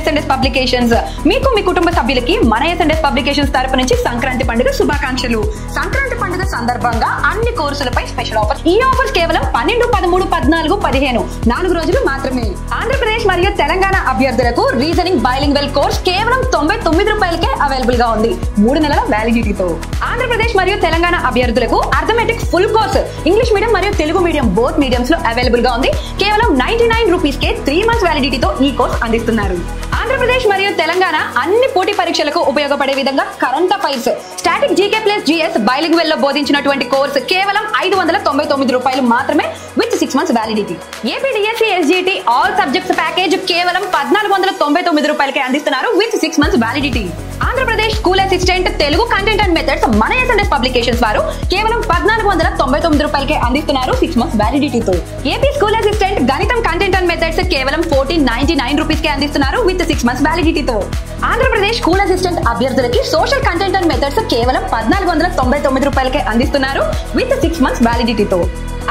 S&S publications. మీకు మీ కుటుంబ సభ్యులకి మన S&S పబ్లికేషన్స్ తరపు నుంచి సంక్రాంతి పండుగ శుభాకాంక్షలు. సంక్రాంతి పండుగ సందర్భంగా అన్ని కోర్సులపై స్పెషల్ ఆఫర్స్. ఈ ఆఫర్స్ కేవలం 12, 13, 14, 15 4 రోజులు మాత్రమే. ఆంధ్రప్రదేశ్ మరియు తెలంగాణ అభ్యర్థులకు రీజనింగ్ బైలింగ్వెల్ కోర్స్ కేవలం 99 రూపాయలకే అవైలబుల్ గా ఉంది 3 నెలల వ్యాలిడిటీతో. ఆంధ్రప్రదేశ్ మరియు తెలంగాణ అభ్యర్థులకు arithmetics full course English medium మరియు తెలుగు మీడియం బోత్ మీడియంస్ లో అవైలబుల్ గా ఉంది కేవలం 99 రూపీస్ కే 3 months వ్యాలిడిటీతో ఈ కోర్స్ అందిస్తున్నారు. ఆంధ్రప్రదేశ్ మరియు తెలంగాణ అన్ని పోటీ పరీక్షలకు ఉపయోగపడే విధంగా current affairs, static GK plus GS bilingual లో బోధించినటువంటి కోర్స్ కేవలం 599 రూపాయలు మాత్రమే with 6 months validity. AP DSC SGT all subjects package కేవలం 1499 రూపాయలకే అందిస్తున్నారు with 6 months validity. Andhra Pradesh school assistant Telugu content and methods మన S&S పబ్లికేషన్స్ వారు కేవలం 1499 రూపాయలకే అందిస్తున్నారు 6 months వ్యాలిడిటీతో. ఏపీ స్కూల్ అసిస్టెంట్ గణితం కంటెంట్ అండ్ మెథడ్స్ కేవలం 1499 రూపీస్ కే అందిస్తున్నారు విత్ 6 months వ్యాలిడిటీతో. ఆంధ్రప్రదేశ్ స్కూల్ అసిస్టెంట్ అభ్యర్థులకి సోషల్ కంటెంట్ అండ్ మెథడ్స్ కేవలం 1499 రూపాయలకే అందిస్తున్నారు విత్ 6 months వ్యాలిడిటీతో.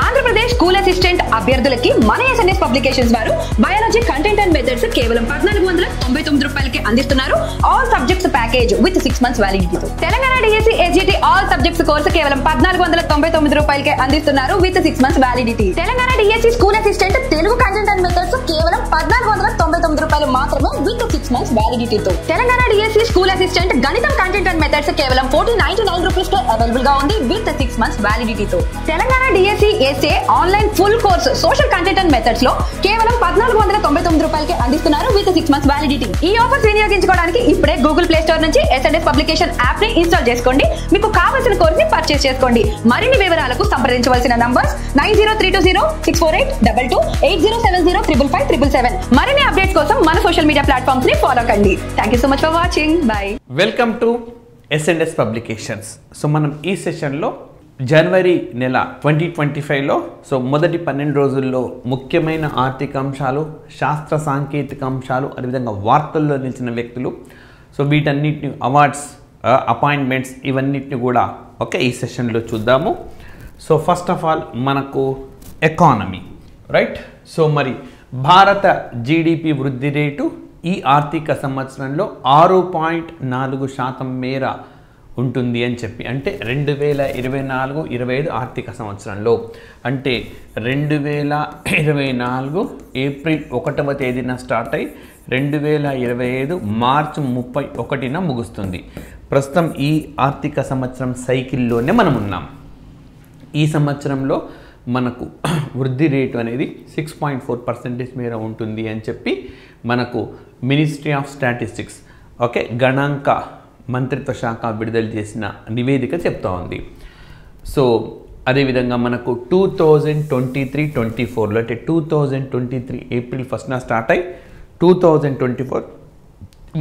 ఆంధ్రప్రదేశ్ స్కూల్ అసిస్టెంట్ అభ్యర్థులకి మన S&S పబ్లికేషన్స్ వారు బయాలజీ కంటెంట్ అండ్ మెథడ్స్ కేవలం 1499 రూపాయలకి అందిస్తున్నారు all subjects package with 6 months వ్యాలిడిటీతో. Telangana DSC SGT all subjects course కేవలం 1499 రూపాయలకే అందిస్తున్నారు విత్ 6 months వ్యాలిడిటీ. Telangana DSC school assistant Telugu content and methods కేవలం 1499 రూపాయలు మాత్రమే విత్ 6 months వ్యాలిడిటీతో. తెలంగాణ DSC స్కూల్ అసిస్టెంట్ గణితం కంటెంట్ అండ్ మెథడ్స్ కేవలం 1499 రూపీస్ కే అవైలబుల్ గా ఉంది విత్ 6 months వ్యాలిడిటీతో. Telangana DSC SA online full course social content and methods లో కేవలం 1499 రూపాయలకి అందిస్తున్నారు విత్ 6 months వ్యాలిడిటీ. ఈ ఆఫర్స్ వినియోగించుకోవడానికి ఇప్పుడే గూగుల్ ప్లే స్టోర్ నుంచి S&S పబ్లికేషన్ యాప్ ని ఇన్స్టాల్ చేసుకోండి. మీకు కావాల్సిన కోర్స్ ని పర్చేస్ చేసుకోండి. మరిన్ని వివరాలకు సంప్రదించవలసిన నంబర్స్ 9032064822 8070555577. మరిన్ని అప్డేట్స్ కోసం మన సోషల్ మీడియా ప్లాట్ఫామ్స్ ని ఫాలో కండి. Thank you so much for watching. By. Welcome to S&S publications. So మనం ఈ సెషన్లో జనవరి నెల 2025లో మొదటి 12 రోజుల్లో ముఖ్యమైన ఆర్థిక అంశాలు, శాస్త్ర సాంకేతిక అంశాలు, అదేవిధంగా వార్తల్లో నిలిచిన వ్యక్తులు, వీటన్నిటిని అవార్డ్స్, అపాయింట్మెంట్స్, ఇవన్నిటిని కూడా ఈ సెషన్లో చూద్దాము. ఫస్ట్ ఆఫ్ ఆల్ మనకు ఎకానమీ, రైట్. మరి భారత GDP వృద్ధి రేటు ఈ ఆర్థిక సంవత్సరంలో 6.4% మేర ఉంటుంది అని చెప్పి, అంటే 2024-25 ఆర్థిక సంవత్సరంలో, అంటే 2024 ఏప్రిల్ 1వ తేదీన స్టార్ట్ అయ్యి 2025 మార్చి 31న ముగుస్తుంది. ప్రస్తుతం ఈ ఆర్థిక సంవత్సరం సైకిల్లోనే మనం ఉన్నాం. ఈ సంవత్సరంలో మనకు వృద్ధి రేటు అనేది 6.4% మేర ఉంటుంది అని చెప్పి మనకు మినిస్ట్రీ ఆఫ్ స్టాటిస్టిక్స్ గణాంక మంత్రిత్వ శాఖ విడుదల చేసిన నివేదిక చెప్తా ఉంది. అదేవిధంగా మనకు 2023-24లో, అంటే 2023 ఏప్రిల్ 1న స్టార్ట్ అయ్యి 2024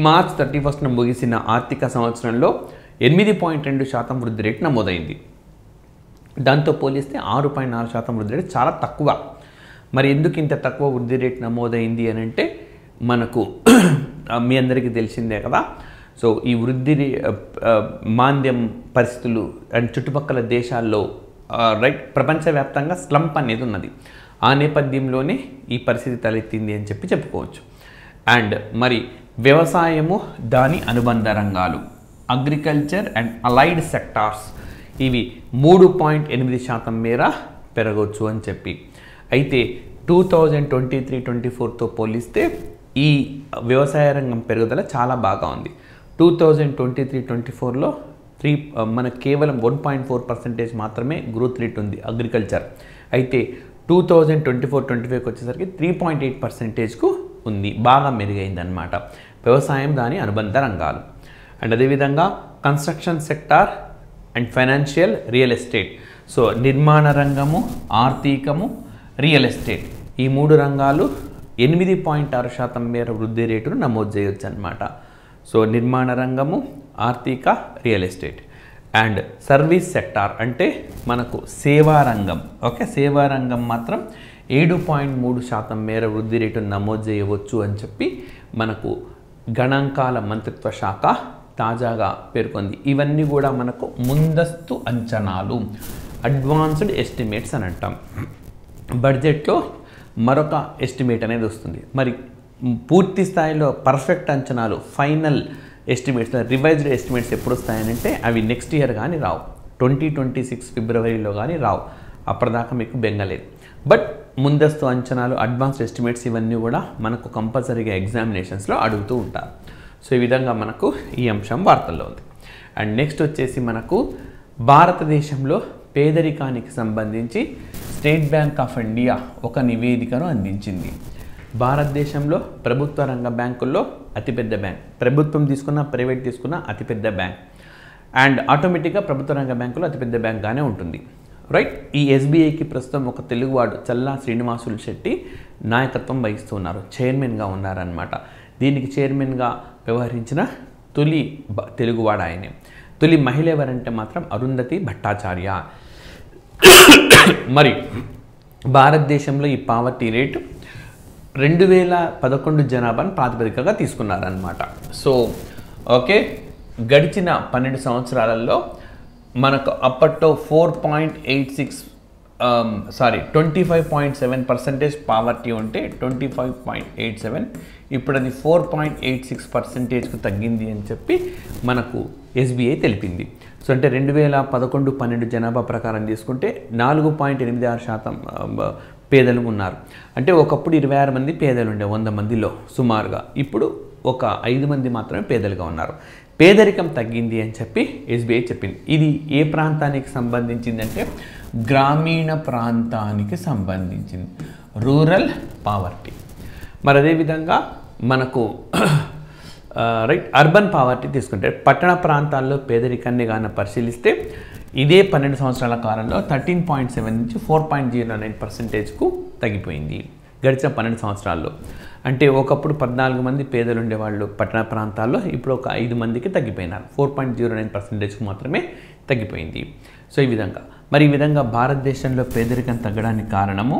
మార్చ్ 31న ముగిసిన ఆర్థిక సంవత్సరంలో 8.2% వృద్ధి రేటు నమోదైంది. దాంతో పోలిస్తే 6.4% వృద్ధి రేటు చాలా తక్కువ. మరి ఎందుకు ఇంత తక్కువ వృద్ధి రేటు నమోదైంది అని అంటే, మనకు మీ అందరికీ తెలిసిందే కదా. ఈ వృద్ధి మాంద్యం పరిస్థితులు అండ్ చుట్టుపక్కల దేశాల్లో రైట్ ప్రపంచవ్యాప్తంగా స్లంప్ అనేది ఉన్నది. ఆ నేపథ్యంలోనే ఈ పరిస్థితి తలెత్తింది అని చెప్పి చెప్పుకోవచ్చు. అండ్ మరి వ్యవసాయము, దాని అనుబంధ రంగాలు, అగ్రికల్చర్ అండ్ అలైడ్ సెక్టార్స్, ఇవి 3.8% మేర పెరగవచ్చు అని చెప్పి. అయితే 2023-24తో పోలిస్తే ఈ వ్యవసాయ రంగం పెరుగుదల చాలా బాగా ఉంది. 2023-24లో మనకు కేవలం 1.4% మాత్రమే గ్రోత్ రేట్ ఉంది అగ్రికల్చర్. అయితే 2024-25కి వచ్చేసరికి 3.8%కు ఉంది. బాగా మెరుగైందనమాట వ్యవసాయం, దాని అనుబంధ రంగాలు. అండ్ అదేవిధంగా construction sector and financial, real estate. నిర్మాణ రంగము, ఆర్థికము, రియల్ ఎస్టేట్, ఈ 3 రంగాలు 8.6% మేర వృద్ధి రేటును నమోదు చేయవచ్చు అన్నమాట. నిర్మాణ రంగము, ఆర్థిక, real estate. And service sector అంటే మనకు సేవా రంగం. సేవా రంగం మాత్రం 7.3% మేర వృద్ధి రేటును నమోదు చేయవచ్చు అని చెప్పి మనకు గణాంకాల మంత్రిత్వ శాఖ తాజాగా పేర్కొంది. ఇవన్నీ కూడా మనకు ముందస్తు అంచనాలు, అడ్వాన్స్డ్ ఎస్టిమేట్స్ అని అంటాం. బడ్జెట్లో మరొక ఎస్టిమేట్ అనేది వస్తుంది. మరి పూర్తి స్థాయిలో పర్ఫెక్ట్ అంచనాలు, ఫైనల్ ఎస్టిమేట్స్, రివైజ్డ్ ఎస్టిమేట్స్ ఎప్పుడు వస్తాయనంటే అవి నెక్స్ట్ ఇయర్ కానీ రావు, 2026 ఫిబ్రవరిలో కానీ రావు. అప్పటిదాకా మీకు బెంగలేదు. బట్ ముందస్తు అంచనాలు, అడ్వాన్స్డ్ ఎస్టిమేట్స్ ఇవన్నీ కూడా మనకు కంపల్సరీగా ఎగ్జామినేషన్స్లో అడుగుతూ ఉంటారు. సో ఈ విధంగా మనకు ఈ అంశం వార్తల్లో ఉంది. అండ్ నెక్స్ట్ వచ్చేసి మనకు భారతదేశంలో పేదరికానికి సంబంధించి స్టేట్ బ్యాంక్ ఆఫ్ ఇండియా ఒక నివేదికను అందించింది. భారతదేశంలో ప్రభుత్వ రంగ బ్యాంకుల్లో అతిపెద్ద బ్యాంక్, ప్రభుత్వం తీసుకున్న ప్రైవేట్ తీసుకున్న అతిపెద్ద బ్యాంక్, అండ్ ఆటోమేటిక్గా ప్రభుత్వ రంగ బ్యాంకులో అతిపెద్ద బ్యాంక్గానే ఉంటుంది, రైట్. ఈ ఎస్బీఐకి ప్రస్తుతం ఒక తెలుగువాడు చల్లా శ్రీనివాసులు శెట్టి నాయకత్వం వహిస్తున్నారు, చైర్మన్గా ఉన్నారనమాట. దీనికి చైర్మన్గా వ్యవహరించిన తొలి తెలుగువాడు ఆయనే. తొలి మహిళ ఎవరంటే మాత్రం అరుంధతి భట్టాచార్య. మరి భారతదేశంలో ఈ పావర్టీ రేటు 2011 జనాభాను ప్రాతిపదికగా తీసుకున్నారనమాట. సో ఓకే, గడిచిన 12 సంవత్సరాలలో మనకు అప్పట్లో 25.7% పావర్టీ ఉంటే 25.87, ఇప్పుడు అది 4.86%కు తగ్గింది అని చెప్పి మనకు ఎస్బీఐ తెలిపింది. సో అంటే 2011-12 జనాభా ప్రకారం తీసుకుంటే 4.86% పేదలు ఉన్నారు. అంటే ఒకప్పుడు 26 మంది పేదలు ఉండే 100 మందిలో సుమారుగా, ఇప్పుడు ఒక 5 మంది మాత్రమే పేదలుగా ఉన్నారు. పేదరికం తగ్గింది అని చెప్పి ఎస్బీఐ చెప్పింది. ఇది ఏ ప్రాంతానికి సంబంధించిందంటే గ్రామీణ ప్రాంతానికి సంబంధించింది, రూరల్ పావర్టీ. మరి అదేవిధంగా మనకు రైట్ అర్బన్ పావర్టీ తీసుకుంటే పట్టణ ప్రాంతాల్లో పేదరికాన్ని కానీ పరిశీలిస్తే ఇదే 12 సంవత్సరాల కాలంలో 13.7 నుంచి 4.09%కు తగ్గిపోయింది గడిచిన 12 సంవత్సరాల్లో. అంటే ఒకప్పుడు 14 మంది పేదలు ఉండేవాళ్ళు పట్టణ ప్రాంతాల్లో, ఇప్పుడు ఒక 5 మందికి తగ్గిపోయినారు, 4.09%కు మాత్రమే తగ్గిపోయింది. సో ఈ విధంగా మరి ఈ విధంగా భారతదేశంలో పేదరికం తగ్గడానికి కారణము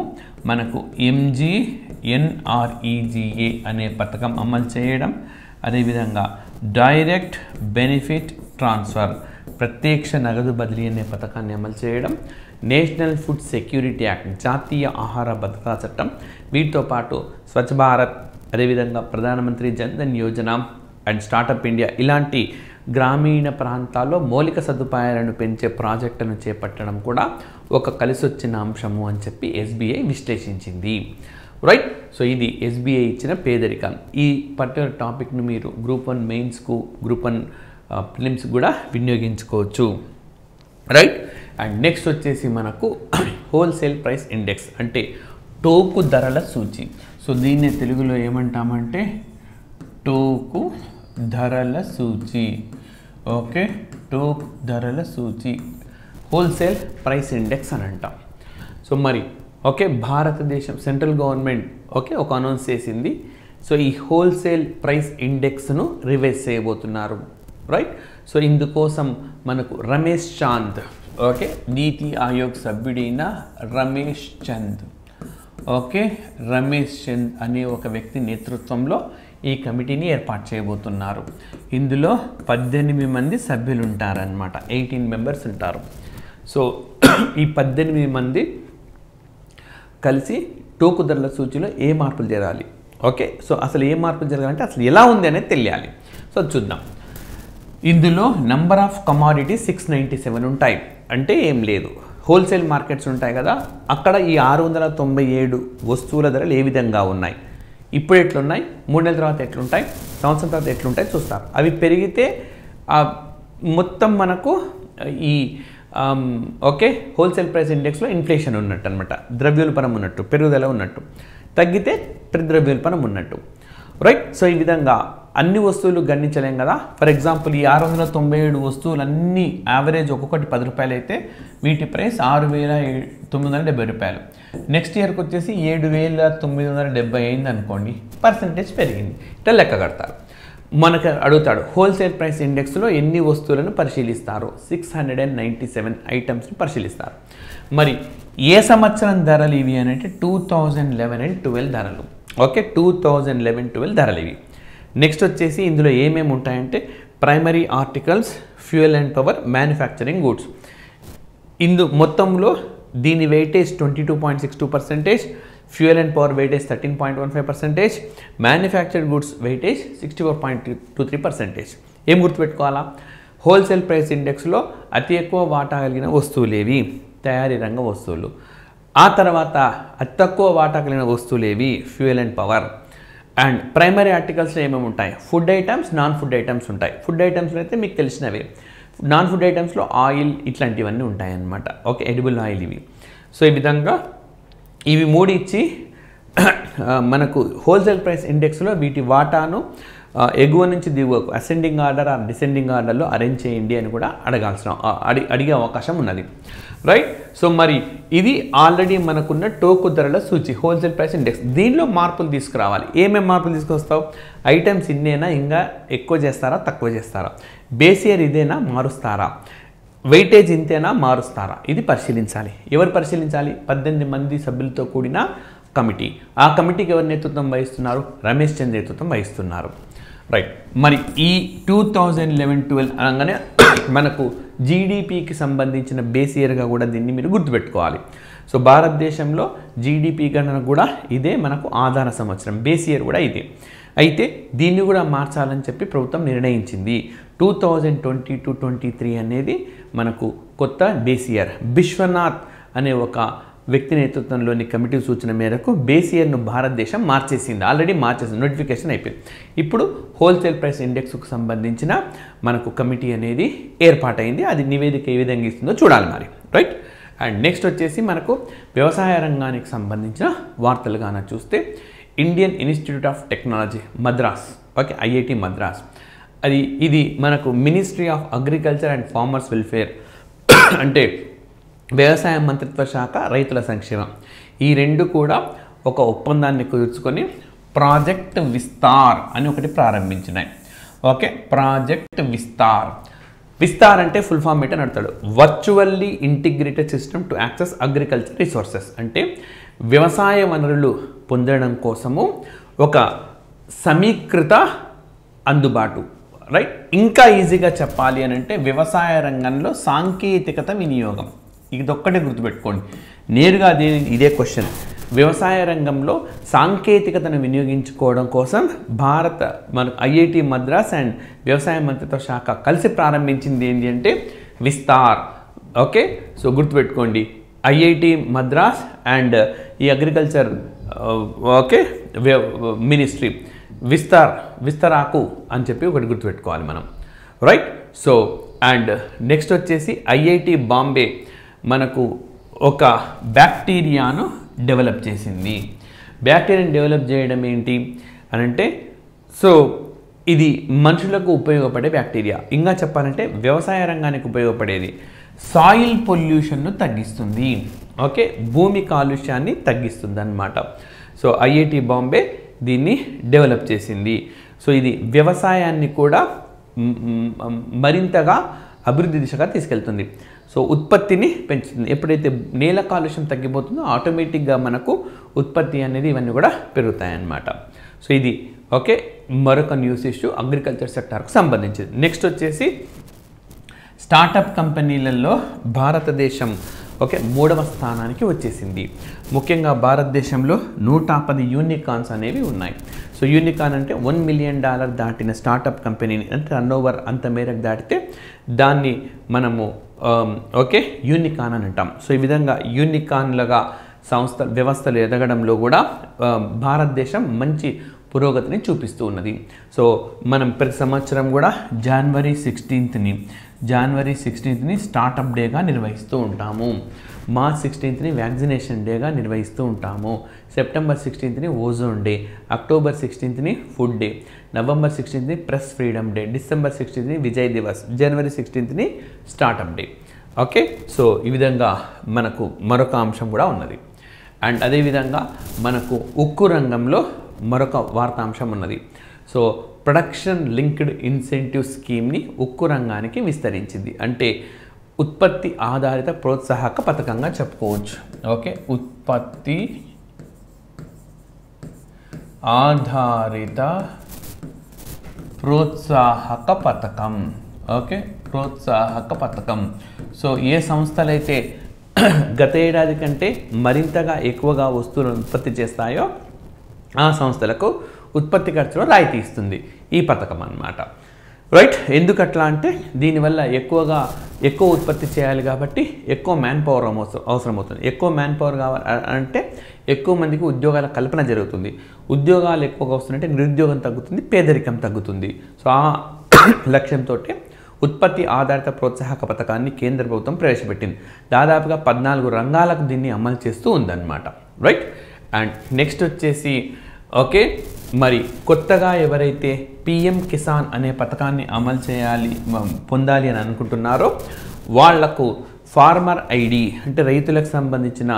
మనకు MGNREGA అనే పథకం అమలు చేయడం, అదేవిధంగా డైరెక్ట్ బెనిఫిట్ ట్రాన్స్ఫర్ ప్రత్యక్ష నగదు బదిలీ అనే పథకాన్ని అమలు చేయడం, నేషనల్ ఫుడ్ సెక్యూరిటీ యాక్ట్ జాతీయ ఆహార భద్రతా చట్టం, వీటితో పాటు స్వచ్ఛ భారత్, అదేవిధంగా ప్రధానమంత్రి Jan Dhan Yojana and startup India ఇలాంటి గ్రామీణ ప్రాంతాల్లో మౌలిక సదుపాయాలను పెంచే ప్రాజెక్టును చేపట్టడం కూడా ఒక కలిసి వచ్చిన అంశము అని చెప్పి ఎస్బీఐ విశ్లేషించింది, రైట్. సో ఇది ఎస్బీఐ ఇచ్చిన పేదరికం. ఈ పర్టికులర్ టాపిక్ను మీరు గ్రూప్ 1 మెయిన్స్కు, గ్రూప్ 1 ప్రిలిమ్స్ కూడా వినియోగించుకోవచ్చు, రైట్. అండ్ నెక్స్ట్ వచ్చేసి మనకు హోల్సేల్ ప్రైస్ ఇండెక్స్ అంటే టోకు ధరల సూచి. సో దీన్నే తెలుగులో ఏమంటామంటే టోకు ధరల సూచి. ఓకే, టోకు ధరల సూచి, హోల్సేల్ ప్రైస్ ఇండెక్స్ అని అంటాం. సో మరి ఓకే, భారతదేశం సెంట్రల్ గవర్నమెంట్ ఓకే ఒక అనౌన్స్ చేసింది. సో ఈ హోల్సేల్ ప్రైస్ ఇండెక్స్ను రివైజ్ చేయబోతున్నారు, రైట్. సో ఇందుకోసం మనకు రమేష్ చాంద్, ఓకే, నీతి ఆయోగ్ సభ్యుడైన రమేష్ చంద్, ఓకే, రమేష్ చంద్ అనే ఒక వ్యక్తి నేతృత్వంలో ఈ కమిటీని ఏర్పాటు చేయబోతున్నారు. ఇందులో 18 మంది సభ్యులు ఉంటారన్నమాట, 18 మెంబర్స్ ఉంటారు. సో ఈ 18 మంది కలిసి టోకు ధరల సూచీలో ఏ మార్పులు జరగాలి, ఓకే. సో అసలు ఏ మార్పులు జరగాలంటే అసలు ఎలా ఉంది అనేది తెలియాలి. సో చూద్దాం. ఇందులో నెంబర్ ఆఫ్ కమాడిటీస్ 697 ఉంటాయి. అంటే ఏం లేదు, హోల్సేల్ మార్కెట్స్ ఉంటాయి కదా, అక్కడ ఈ 697 వస్తువుల ధరలు ఏ విధంగా ఉన్నాయి, ఇప్పుడు ఎట్లున్నాయి, 3 నెలల తర్వాత ఎట్లుంటాయి, సంవత్సరం తర్వాత ఎట్లుంటాయి చూస్తారు. అవి పెరిగితే మొత్తం మనకు ఈ ఓకే హోల్సేల్ ప్రైస్ ఇండెక్స్లో ఇన్ఫ్లేషన్ ఉన్నట్టు అనమాట, ద్రవ్యోల్బణం ఉన్నట్టు, పెరుగుదల ఉన్నట్టు. తగ్గితే ద్రవ్యోల్బణం ఉన్నట్టు, రైట్. సో ఈ విధంగా అన్ని వస్తువులు గణించలేం కదా. ఫర్ ఎగ్జాంపుల్ ఈ 697 వస్తువులు అన్నీ యావరేజ్ ఒక్కొక్కటి 10 రూపాయలు అయితే వీటి ప్రైస్ 6,970 రూపాయలు. నెక్స్ట్ ఇయర్కి వచ్చేసి 7,970 అయింది అనుకోండి, పర్సంటేజ్ పెరిగింది. ఇట్లా లెక్క కడతారు. మనకు అడుగుతాడు హోల్సేల్ ప్రైస్ ఇండెక్స్లో ఎన్ని వస్తువులను పరిశీలిస్తారు, 697 ఐటమ్స్ని పరిశీలిస్తారు. మరి ఏ సంవత్సరం ధరలు ఇవి అని అంటే 2011 and 12 ధరలు, ఓకే, 2011-12 ధరలు ఇవి. నెక్స్ట్ వచ్చేసి ఇందులో ఏమేమి ఉంటాయంటే primary articles, fuel and power, manufacturing goods. మొత్తంలో దీని weightage 22.62%, fuel and power weightage 13.15%, manufactured goods weightage 64.23%. ఏం గుర్తుపెట్టుకోవాలా? హోల్సేల్ ప్రైస్ ఇండెక్స్లో అతి ఎక్కువ వాటా కలిగిన వస్తువులేవి? తయారీ రంగ వస్తువులు. ఆ తర్వాత అతి తక్కువ వాటా కలిగిన వస్తువులేవి? Fuel and power. And primary ఆర్టికల్స్లో ఏమేమి ఉంటాయి? Food items, non food items ఉంటాయి. ఫుడ్ ఐటమ్స్లో అయితే మీకు తెలిసినవే. నాన్ ఫుడ్ ఐటమ్స్లో ఆయిల్ ఇట్లాంటివన్నీ ఉంటాయన్నమాట. ఓకే, ఎడిబుల్ ఆయిల్ ఇవి. సో ఈ విధంగా ఇవి మూడు ఇచ్చి మనకు హోల్సేల్ ప్రైస్ ఇండెక్స్లో వీటి వాటాను ఎగువ నుంచి దిగువకు అసెండింగ్ ఆర్డర్ ఆర్ డిసెండింగ్ ఆర్డర్లో అరేంజ్ చేయండి అని కూడా అడిగే అవకాశం ఉన్నది. రైట్. సో మరి ఇది ఆల్రెడీ మనకున్న టోకు ధరల సూచి హోల్సేల్ ప్రైస్ ఇండెక్స్. దీనిలో మార్పులు తీసుకురావాలి. ఏమేమి మార్పులు తీసుకొస్తావు? ఐటమ్స్ ఇన్నేనా, ఇంకా ఎక్కువ చేస్తారా, తక్కువ చేస్తారా? బేస్ ఇయర్ ఇదేనా, మారుస్తారా? వెయిటేజ్ ఇంతేనా, మారుస్తారా? ఇది పరిశీలించాలి. ఎవరు పరిశీలించాలి? 18 మంది సభ్యులతో కూడిన కమిటీ. ఆ కమిటీకి ఎవరు నేతృత్వం వహిస్తున్నారు? రమేష్ చంద్ర నేతృత్వం వహిస్తున్నారు. రైట్. మరి ఈ 2011-12 అనగానే మనకు జీడిపికి సంబంధించిన బేస్ ఇయర్గా కూడా దీన్ని మీరు గుర్తుపెట్టుకోవాలి. సో భారతదేశంలో జీడిపి గణన కూడా ఇదే మనకు ఆధార సంవత్సరం, బేస్ ఇయర్ కూడా ఇదే. అయితే దీన్ని కూడా మార్చాలని చెప్పి ప్రభుత్వం నిర్ణయించింది. 2022-23 అనేది మనకు కొత్త బేస్ ఇయర్. బిశ్వనాథ్ అనే ఒక వ్యక్తి నేతృత్వంలోని కమిటీ సూచన మేరకు బేస్ ఇయర్ను భారతదేశం మార్చేసింది. ఆల్రెడీ మార్చేసింది, నోటిఫికేషన్ అయిపోయింది. ఇప్పుడు హోల్సేల్ ప్రైస్ ఇండెక్స్కు సంబంధించిన మనకు కమిటీ అనేది ఏర్పాటైంది. అది నివేదిక ఏ విధంగా ఇస్తుందో చూడాలి మరి. రైట్. అండ్ నెక్స్ట్ వచ్చేసి మనకు వ్యవసాయ రంగానికి సంబంధించిన వార్తలు కానీ చూస్తే Indian institute of technology Madras, okay, IIT Madras, ఇది మనకు ministry of agriculture and farmers welfare అంటే వ్యవసాయ మంత్రిత్వ శాఖ, రైతుల సంక్షేమం, ఈ రెండు కూడా ఒక ఒప్పందాన్ని కుదుర్చుకొని ప్రాజెక్ట్ విస్తార్ అని ఒకటి ప్రారంభించినాయి. Okay, project Vistar. విస్తార్ అంటే ఫుల్ ఫామ్ ఏంటని అడుగుతాడు. Virtually integrated system to access agriculture resources. అంటే వ్యవసాయ వనరులు పొందడం కోసము ఒక సమీకృత అందుబాటు. రైట్. ఇంకా ఈజీగా చెప్పాలి అని అంటే వ్యవసాయ రంగంలో సాంకేతికత వినియోగం. ఇదొక్కటే గుర్తుపెట్టుకోండి. నేరుగా ఇదే క్వశ్చన్. వ్యవసాయ రంగంలో సాంకేతికతను వినియోగించుకోవడం కోసం మన ఐఐటి మద్రాస్ అండ్ వ్యవసాయ మంత్రిత్వ శాఖ కలిసి ప్రారంభించింది ఏంటి అంటే విస్తార్. ఓకే, సో గుర్తుపెట్టుకోండి. ఐఐటి మద్రాస్ అండ్ ఈ అగ్రికల్చర్ ఓకే మినిస్ట్రీ విస్తరాకు అని చెప్పి ఒకటి గుర్తుపెట్టుకోవాలి మనం. రైట్. సో అండ్ నెక్స్ట్ వచ్చేసి ఐఐటి బాంబే మనకు ఒక బ్యాక్టీరియాను డెవలప్ చేసింది. బ్యాక్టీరియాను డెవలప్ చేయడం ఏంటి అని అంటే, సో ఇది మనుషులకు ఉపయోగపడే బ్యాక్టీరియా. ఇంకా చెప్పాలంటే వ్యవసాయ రంగానికి ఉపయోగపడేది. సాయిల్ పొల్యూషన్ను తగ్గిస్తుంది. ఓకే, భూమి కాలుష్యాన్ని తగ్గిస్తుంది అన్నమాట. సో ఐఐటి బాంబే దీన్ని డెవలప్ చేసింది. సో ఇది వ్యవసాయాన్ని కూడా మరింతగా అభివృద్ధి దిశగా తీసుకెళ్తుంది. సో ఉత్పత్తిని పెంచుతుంది. ఎప్పుడైతే నేల కాలుష్యం తగ్గిపోతుందో ఆటోమేటిక్గా మనకు ఉత్పత్తి అనేది ఇవన్నీ కూడా పెరుగుతాయన్నమాట. సో ఇది ఓకే మరొక న్యూస్ ఇష్యూ అగ్రికల్చర్ సెక్టార్కు సంబంధించింది. నెక్స్ట్ వచ్చేసి స్టార్టప్ కంపెనీలలో భారతదేశం ఓకే 3వ స్థానానికి వచ్చేసింది. ముఖ్యంగా భారతదేశంలో 110 యూనికార్న్స్ అనేవి ఉన్నాయి. సో యూనికార్న్ అంటే $1 మిలియన్ దాటిన స్టార్టప్ కంపెనీని, అంటే టర్నోవర్ అంత మేరకు దాటితే దాన్ని మనము ఓకే యూనికార్న్ అని అంటాం. సో ఈ విధంగా యూనికార్న్లుగా వ్యవస్థలు ఎదగడంలో కూడా భారతదేశం మంచి పురోగతిని చూపిస్తూ ఉన్నది. సో మనం ప్రతి సంవత్సరం కూడా జనవరి 16ని స్టార్టప్ డేగా నిర్వహిస్తూ ఉంటాము. మార్చ్ 16ని వ్యాక్సినేషన్ డేగా నిర్వహిస్తూ ఉంటాము. సెప్టెంబర్ 16ని ఓజోన్ డే, అక్టోబర్ 16ని ఫుడ్ డే, నవంబర్ 16ని ప్రెస్ ఫ్రీడమ్ డే, డిసెంబర్ 16ని విజయ్ దివస్, జనవరి 16ని స్టార్టప్ డే. ఓకే, సో ఈ విధంగా మనకు మరొక అంశం కూడా ఉన్నది. అండ్ అదేవిధంగా మనకు ఉక్కు రంగంలో మరొక వార్తాంశం ఉన్నది. సో ప్రొడక్షన్ లింక్డ్ ఇన్సెంటివ్ స్కీమ్ని ఉక్కు రంగానికి విస్తరించింది. అంటే ఉత్పత్తి ఆధారిత ప్రోత్సాహక పథకంగా చెప్పుకోవచ్చు. ఓకే, ఉత్పత్తి ఆధారిత ప్రోత్సాహక పథకం. ఓకే, ప్రోత్సాహక పథకం. సో ఏ సంస్థలైతే గత ఏడాది కంటే మరింతగా ఎక్కువగా వస్తువులను ఉత్పత్తి చేస్తాయో ఆ సంస్థలకు ఉత్పత్తి ఖర్చులో రాయితీ ఇస్తుంది ఈ పథకం అన్నమాట. రైట్, ఎందుకట్లా అంటే దీనివల్ల ఎక్కువ ఉత్పత్తి చేయాలి కాబట్టి ఎక్కువ మ్యాన్ పవర్ అవసరం అవుతుంది. ఎక్కువ మ్యాన్ పవర్ కావాలి అంటే ఎక్కువ మందికి ఉద్యోగాల కల్పన జరుగుతుంది. ఉద్యోగాలు ఎక్కువగా వస్తుందంటే నిరుద్యోగం తగ్గుతుంది, పేదరికం తగ్గుతుంది. సో ఆ లక్ష్యంతో ఉత్పత్తి ఆధారిత ప్రోత్సాహక పథకాన్ని కేంద్ర ప్రభుత్వం ప్రవేశపెట్టింది. దాదాపుగా 14 రంగాలకు దీన్ని అమలు చేస్తూ ఉందన్నమాట. రైట్, అండ్ నెక్స్ట్ వచ్చేసి ఓకే, మరి కొత్తగా ఎవరైతే పిఎం కిసాన్ అనే పథకాన్ని పొందాలి అని అనుకుంటున్నారో వాళ్లకు ఫార్మర్ ఐడి అంటే రైతులకు సంబంధించిన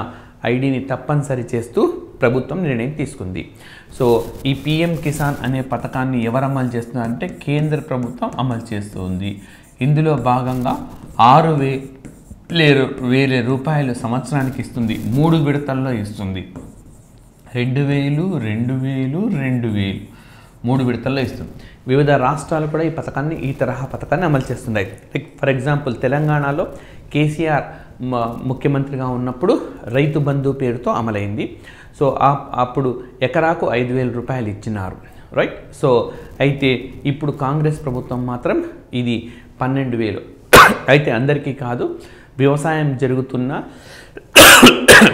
ఐడిని తప్పనిసరి చేస్తూ ప్రభుత్వం నిర్ణయం తీసుకుంది. సో ఈ పిఎం కిసాన్ అనే పథకాన్ని ఎవరు అమలు చేస్తున్నారంటే కేంద్ర ప్రభుత్వం అమలు చేస్తుంది. ఇందులో భాగంగా 6,000 రూపాయలు సంవత్సరానికి ఇస్తుంది. 3 విడతల్లో ఇస్తుంది. 2,000, 2,000, 2,000 3 విడతల్లో ఇస్తుంది. వివిధ రాష్ట్రాలు కూడా ఈ తరహా పథకాన్ని అమలు చేస్తున్నాయి. ఫర్ ఎగ్జాంపుల్ తెలంగాణలో కేసీఆర్ ముఖ్యమంత్రిగా ఉన్నప్పుడు రైతు బంధు పేరుతో అమలైంది. సో అప్పుడు ఎకరాకు 5,000 రూపాయలు ఇచ్చినారు. రైట్, సో అయితే ఇప్పుడు కాంగ్రెస్ ప్రభుత్వం మాత్రం ఇది 12,000 అయితే అందరికీ కాదు, వ్యవసాయం జరుగుతున్న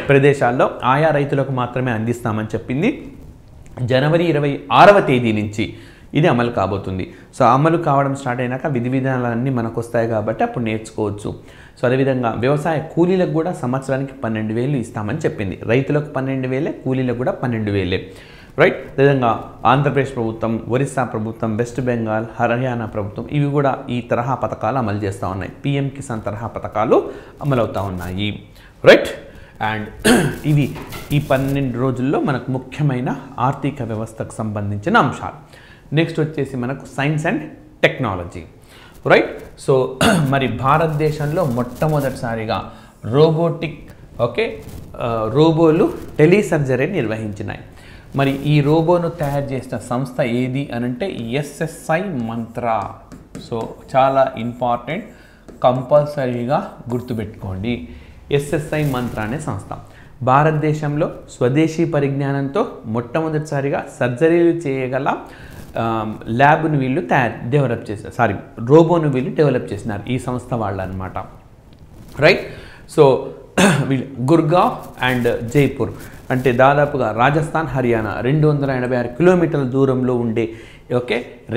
ప్రదేశాల్లో ఆయా రైతులకు మాత్రమే అందిస్తామని చెప్పింది. జనవరి 26వ తేదీ నుంచి ఇది అమలు కాబోతుంది. సో అమలు కావడం స్టార్ట్ అయినాక విధి విధానాలన్నీ మనకు వస్తాయి కాబట్టి అప్పుడు నేర్చుకోవచ్చు. సో అదేవిధంగా వ్యవసాయ కూలీలకు కూడా సంవత్సరానికి 12,000 ఇస్తామని చెప్పింది. రైతులకు 12,000, కూలీలకు కూడా 12,000. రైట్, అదేవిధంగా ఆంధ్రప్రదేశ్ ప్రభుత్వం, ఒరిస్సా ప్రభుత్వం, వెస్ట్ బెంగాల్, హర్యానా ప్రభుత్వం ఇవి కూడా ఈ తరహా పథకాలు అమలు చేస్తూ ఉన్నాయి. పిఎం కిసాన్ తరహా పథకాలు అమలవుతూ ఉన్నాయి. రైట్, అండ్ ఇవి ఈ 12 రోజుల్లో మనకు ముఖ్యమైన ఆర్థిక వ్యవస్థకు సంబంధించిన అంశాలు. నెక్స్ట్ వచ్చేసి మనకు science and technology. Right, so మరి భారతదేశంలో మొట్టమొదటిసారిగా రోబోలు టెలిసర్జరీ నిర్వహించినాయి. మరి ఈ రోబోను తయారు చేసిన సంస్థ ఏది అనంటే ఎస్ఎస్ఐ మంత్రా. సో చాలా ఇంపార్టెంట్, కంపల్సరీగా గుర్తుపెట్టుకోండి. ఎస్ఎస్ఐ మంత్రా అనే సంస్థ భారతదేశంలో స్వదేశీ పరిజ్ఞానంతో మొట్టమొదటిసారిగా సర్జరీలు చేయగల ల్యాబ్ను వీళ్ళు రోబోను వీళ్ళు డెవలప్ చేసినారు ఈ సంస్థ వాళ్ళు అనమాట. రైట్, సో వీళ్ళు గుర్గావ్ అండ్ జైపూర్ అంటే దాదాపుగా రాజస్థాన్, హర్యానా 286 కిలోమీటర్ల దూరంలో ఉండే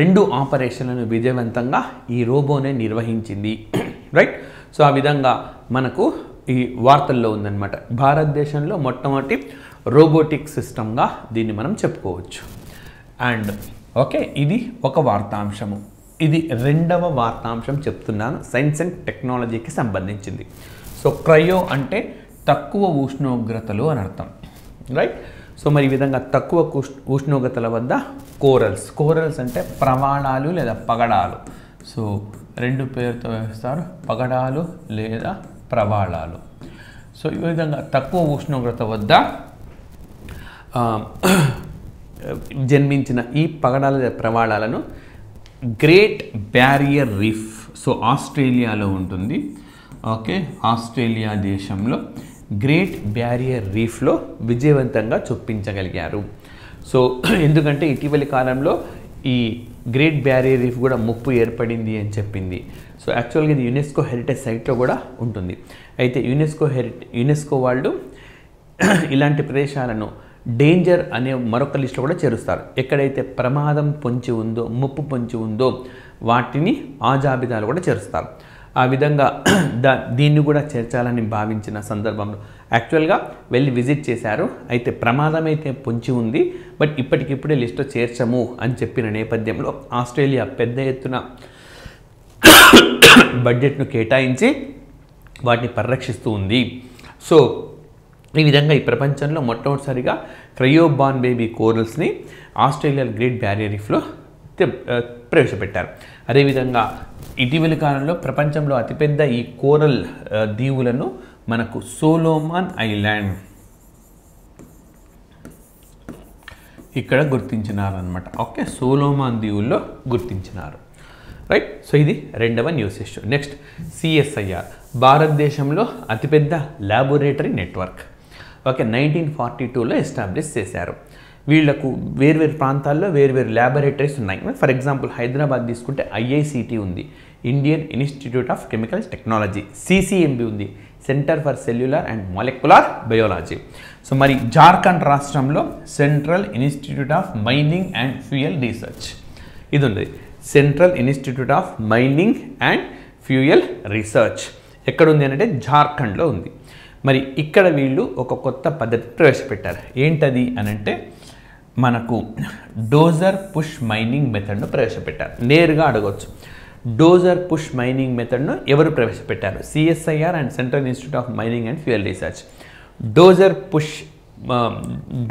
2 ఆపరేషన్లను విజయవంతంగా ఈ రోబోనే నిర్వహించింది. రైట్, సో ఆ విధంగా మనకు ఈ వార్తల్లో ఉందన్నమాట. భారతదేశంలో మొట్టమొదటి రోబోటిక్ సిస్టమ్గా దీన్ని మనం చెప్పుకోవచ్చు. అండ్ ఇది ఒక వార్తాంశము. ఇది 2వ వార్తాంశం చెప్తున్నాను, సైన్స్ అండ్ టెక్నాలజీకి సంబంధించింది. సో క్రయో అంటే తక్కువ ఉష్ణోగ్రతలు అని అర్థం. రైట్, సో మరి ఈ విధంగా తక్కువ ఉష్ణోగ్రతల వద్ద కోరల్స్ అంటే ప్రవాళాలు లేదా పగడాలు. సో 2 పేరుతో వేస్తారు, పగడాలు లేదా ప్రవాళాలు. సో ఈ విధంగా తక్కువ ఉష్ణోగ్రత వద్ద జన్మించిన ఈ పగడాల ప్రవాళాలను గ్రేట్ బ్యారియర్ రీఫ్, సో ఆస్ట్రేలియాలో ఉంటుంది. ఆస్ట్రేలియా దేశంలో గ్రేట్ బ్యారియర్ రీఫ్లో విజయవంతంగా చొప్పించగలిగారు. సో ఎందుకంటే ఇటీవలి కాలంలో ఈ గ్రేట్ బ్యారియర్ రీఫ్ కూడా ముప్పు ఏర్పడింది అని చెప్పింది. సో యాక్చువల్గా ఇది యునెస్కో హెరిటేజ్ సైట్లో కూడా ఉంటుంది. అయితే యునెస్కో వాళ్ళు ఇలాంటి ప్రదేశాలను డేంజర్ అనే మరొక లిస్టులో కూడా చేరుస్తారు. ఎక్కడైతే ప్రమాదం పొంచి ఉందో, ముప్పు పొంచి ఉందో వాటిని ఆ జాబితాలో కూడా చేరుస్తారు. ఆ విధంగా దీన్ని కూడా చేర్చాలని భావించిన సందర్భంలో యాక్చువల్గా వెళ్ళి విజిట్ చేశారు. అయితే ప్రమాదం అయితే పొంచి ఉంది, బట్ ఇప్పటికిప్పుడే లిస్టులో చేర్చము అని చెప్పిన నేపథ్యంలో ఆస్ట్రేలియా పెద్ద ఎత్తున బడ్జెట్ను కేటాయించి వాటిని పరిరక్షిస్తూ ఉంది. సో ఈ విధంగా ఈ ప్రపంచంలో మొట్టమొదటిసారిగా క్రయోబాన్ బేబీ కోరల్స్ని ఆస్ట్రేలియా గ్రేట్ బ్యారియర్ రీఫ్లో ప్రవేశపెట్టారు. అదేవిధంగా ఇటీవలి కాలంలో ప్రపంచంలో అతిపెద్ద ఈ కోరల్ దీవులను మనకు సోలోమాన్ ఐలాండ్ ఇక్కడ గుర్తించినారనమాట. సోలోమాన్ దీవుల్లో గుర్తించినారు. రైట్. సో ఇది రెండవ న్యూస్ ఇష్యూ. నెక్స్ట్ CSIR, భారతదేశంలో అతిపెద్ద ల్యాబొరేటరీ నెట్వర్క్. ఓకే, 1942లో ఎస్టాబ్లిష్ చేశారు. వీళ్లకు వేర్వేరు ప్రాంతాల్లో వేర్వేరు ల్యాబొరేటరీస్ ఉన్నాయి. ఫర్ ఎగ్జాంపుల్ హైదరాబాద్ తీసుకుంటే IICT ఉంది, Indian institute of chemical technology. CCMB ఉంది, centre for cellular and molecular biology. So మరి జార్ఖండ్ రాష్ట్రంలో central institute of mining and fuel research ఇది ఉంది. Central institute of mining and fuel research ఎక్కడ ఉంది అంటే జార్ఖండ్లో ఉంది. మరి ఇక్కడ వీళ్ళు ఒక కొత్త పద్ధతి ప్రవేశపెట్టారు. ఏంటది అని అంటే మనకు డోజర్ పుష్ మైనింగ్ మెథడ్ను ప్రవేశపెట్టారు. నేరుగా అడగవచ్చు, డోజర్ పుష్ మైనింగ్ మెథడ్ను ఎవరు ప్రవేశపెట్టారు? CSIR and central institute of mining and fuel research.